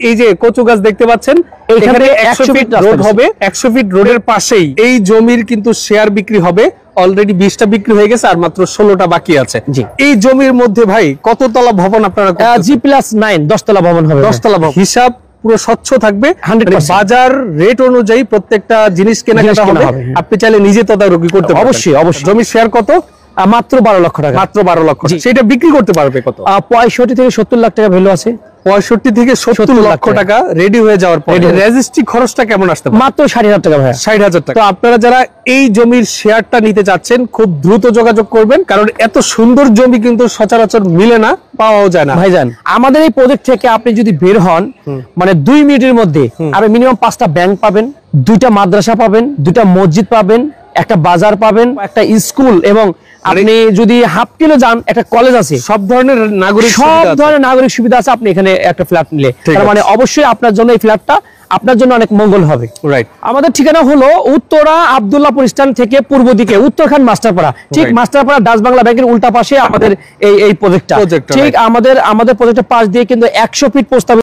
এই যে কচু গাছ দেখতে পাচ্ছেন, এখানে 100 ফিট রোড হবে। 100 ফিট রোডের পাশেই এই জমির কিন্তু শেয়ার বিক্রি হবে। অলরেডি 20টা বিক্রি হয়ে গেছে, আর মাত্র 16টা বাকি আছে। এই জমির মধ্যে ভাই কততলা ভবন আপনারা? G+9 10 তলা ভবন হবে। 10 তলা ভবন। হিসাব পুরো স্বচ্ছ থাকবে, 100% বাজার রেট অনুযায়ী প্রত্যেকটা জিনিস কেনাকাটা হবে। আপনি চাইলে নিজে তদারকি করতে পারবেন। অবশ্যই অবশ্যই। জমির শেয়ার কত? মাত্র 12 লক্ষ টাকা। মাত্র 12 লক্ষ। সেটা বিক্রি করতে পারবে কত? 65 থেকে 70 লাখ টাকা ভ্যালু আছে। 65 থেকে 70 লক্ষ টাকা রেডি হয়ে যাওয়ার পরে রেজিস্ট্রি খরচটা কেমন আসতে পারে? মাত্র 60,000 টাকা ভাই। 60,000 টাকা। তো আপনারা যারা এই জমির শেয়ারটা নিতে চাচ্ছেন খুব দ্রুত যোগাযোগ করবেন, কারণ এত সুন্দর জমি কিন্তু সচরাচর মিলে না, পাওয়াও যায় না। ভাইজান আমাদের এই প্রজেক্ট থেকে আপনি যদি বের হন মানে 2 মিনিটের মধ্যে আপনি মিনিমাম 5টা ব্যাংক পাবেন, 2টা মাদ্রাসা পাবেন, 2টা মসজিদ পাবেন, একটা বাজার পাবেন, একটা স্কুল, এবং আপনি যদি হাফ কিলো যান একটা কলেজ আছে। সব ধরনের নাগরিক সুবিধা আছে আপনি এখানে একটা ফ্ল্যাট নিলে। তার মানে অবশ্যই আপনার জন্য এই ফ্ল্যাটটা আপনার জন্য অনেক মঙ্গল হবে। রাইট। আমাদের ঠিকানা হলো উত্তরা আব্দুল্লাহপুর স্ট্যান্ড থেকে পূর্ব দিকে উত্তরখান মাস্টারপাড়া। ঠিক মাস্টারপাড়া ডাচ বাংলা ব্যাংকের উল্টা পাশে আমাদের এই প্রজেক্টটা। ঠিক আমাদের প্রজেক্টের পাশ দিয়ে কিন্তু 100 ফিট প্রস্তাব